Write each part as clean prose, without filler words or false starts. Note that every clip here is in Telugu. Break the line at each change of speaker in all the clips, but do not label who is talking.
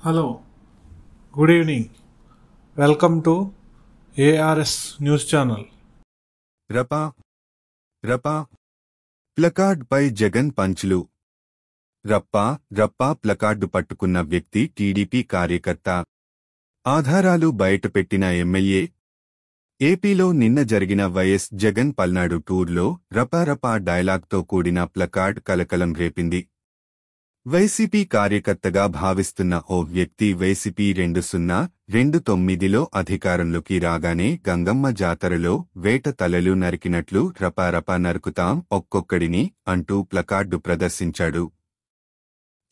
Hello, good evening. Welcome to ARS News Channel.
రపా రపా ప్లకార్డ్పై Jagan పంచులు. రప్పా ప్లకార్డు పట్టుకున్న వ్యక్తి టీడీపీ కార్యకర్త. ఆధారాలు బయటపెట్టిన ఎమ్మెల్యే. ఏపీలో నిన్న జరిగిన వైఎస్ జగన్ పల్నాడు టూర్లో రపా డైలాగ్తో కూడిన ప్లకార్డ్ కలకలం రేపింది. వైసీపీ కార్యకర్తగా భావిస్తున్న ఓ వ్యక్తి వైసీపీ 2029లో అధికారంలోకి రాగానే గంగమ్మ జాతరలో వేట తలలు నరికినట్లు రపా నరుకుతాం ఒక్కొక్కడిని అంటూ ప్లకార్డు ప్రదర్శించాడు.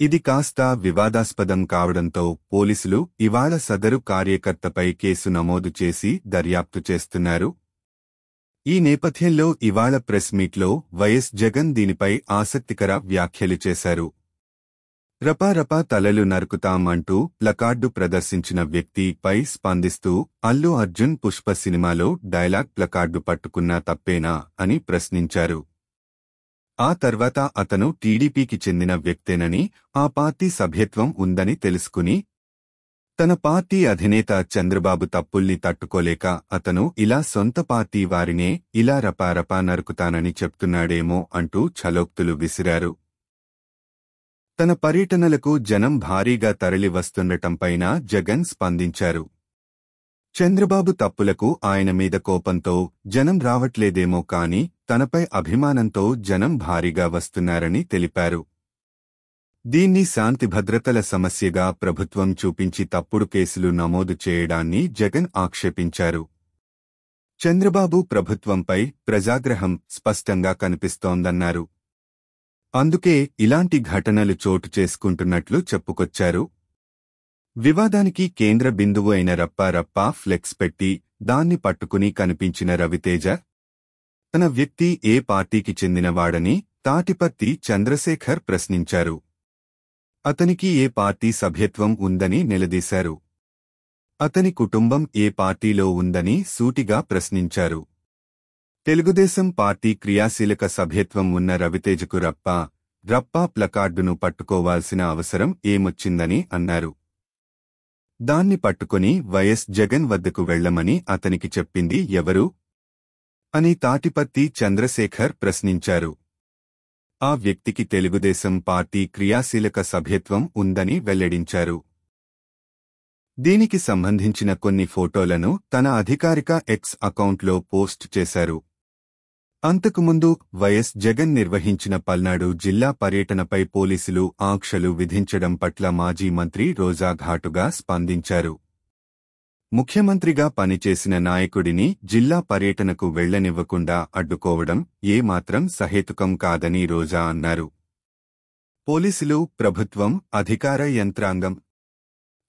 ఇది కాస్త వివాదాస్పదం కావడంతో పోలీసులు ఇవాళ సదరు కార్యకర్తపై కేసు నమోదు చేసి దర్యాప్తు చేస్తున్నారు. ఈ నేపథ్యంలో ఇవాళ ప్రెస్ మీట్లో వైఎస్ జగన్ దీనిపై ఆసక్తికర వ్యాఖ్యలు చేశారు. రపా తలలు నరుకుతాం అంటూ ప్లకార్డు ప్రదర్శించిన వ్యక్తిపై స్పందిస్తూ అల్లు అర్జున్ పుష్ప సినిమాలో డైలాగ్ ప్లకార్డు పట్టుకున్నా తప్పేనా అని ప్రశ్నించారు. ఆ తర్వాత అతను టీడీపీకి చెందిన వ్యక్తేనని, ఆ పార్టీ సభ్యత్వం ఉందని తెలుసుకుని తన పార్టీ అధినేత చంద్రబాబు తప్పుల్ని తట్టుకోలేక అతను ఇలా సొంత పార్టీ వారినే ఇలా రపా నరుకుతానని చెప్తున్నాడేమో అంటూ ఛలోక్తులు విసిరారు. తన పర్యటనలకు జనం భారీగా తరలి వస్తుండటంపైన జగన్ స్పందించారు. చంద్రబాబు తప్పులకు ఆయన మీద కోపంతో జనం రావట్లేదేమో కాని తనపై అభిమానంతో జనం భారీగా వస్తున్నారని తెలిపారు. దీన్ని శాంతి భద్రతల సమస్యగా ప్రభుత్వం చూపించి తప్పుడు కేసులు నమోదు చేయడాన్ని జగన్ ఆక్షేపించారు. చంద్రబాబు ప్రభుత్వంపై ప్రజాగ్రహం స్పష్టంగా కనిపిస్తోందన్నారు. అందుకే ఇలాంటి ఘటనలు చోటు చేసుకుంటున్నట్లు చెప్పుకొచ్చారు. వివాదానికి కేంద్ర బిందువు అయిన రప్పా ఫ్లెక్స్ పెట్టి దాన్ని పట్టుకుని కనిపించిన రవితేజ తన వ్యక్తి ఏ పార్టీకి చెందినవాడని తాటిపర్తి చంద్రశేఖర్ ప్రశ్నించారు. అతనికి ఏ పార్టీ సభ్యత్వం ఉందని నిలదీశారు. అతని కుటుంబం ఏ పార్టీలో ఉందని సూటిగా ప్రశ్నించారు. తెలుగుదేశం పార్టీ క్రియాశీలక సభ్యత్వం ఉన్న రవితేజకు రప్పా ప్లకార్డును పట్టుకోవాల్సిన అవసరం ఏమొచ్చిందని అన్నారు. దాన్ని పట్టుకుని వైఎస్ జగన్ వద్దకు వెళ్లమని అతనికి చెప్పింది ఎవరు అని తాటిపర్తి చంద్రశేఖర్ ప్రశ్నించారు. ఆ వ్యక్తికి తెలుగుదేశం పార్టీ క్రియాశీలక సభ్యత్వం ఉందని వెల్లడించారు. దీనికి సంబంధించిన కొన్ని ఫోటోలను తన అధికారిక ఎక్స్ అకౌంట్లో పోస్ట్ చేశారు. అంతకుముందు వైఎస్ జగన్ నిర్వహించిన పల్నాడు జిల్లా పర్యటనపై పోలీసులు ఆంక్షలు విధించడం పట్ల మాజీ మంత్రి రోజా ఘాటుగా స్పందించారు. ముఖ్యమంత్రిగా పనిచేసిన నాయకుడిని జిల్లా పర్యటనకు వెళ్లనివ్వకుండా అడ్డుకోవడం ఏమాత్రం సహేతుకం కాదని రోజా అన్నారు. పోలీసులు, ప్రభుత్వం, అధికార యంత్రాంగం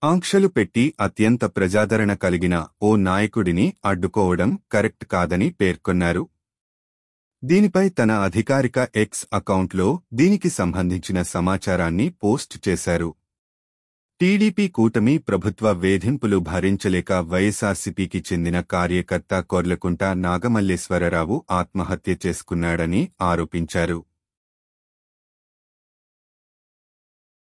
ఆంక్షలు పెట్టి అత్యంత ప్రజాదరణ కలిగిన ఓ నాయకుడిని అడ్డుకోవడం కరెక్ట్ కాదని పేర్కొన్నారు. దీనిపై తన అధికారిక ఎక్స్ అకౌంట్లో దీనికి సంబంధించిన సమాచారాన్ని పోస్ట్ చేశారు. టీడీపీ కూటమి ప్రభుత్వ వేధింపులు భరించలేక వైఎస్ఆర్సీపీకి చెందిన కార్యకర్త కొర్లకుంట నాగమల్లేశ్వరరావు ఆత్మహత్య చేసుకున్నాడని ఆరోపించారు.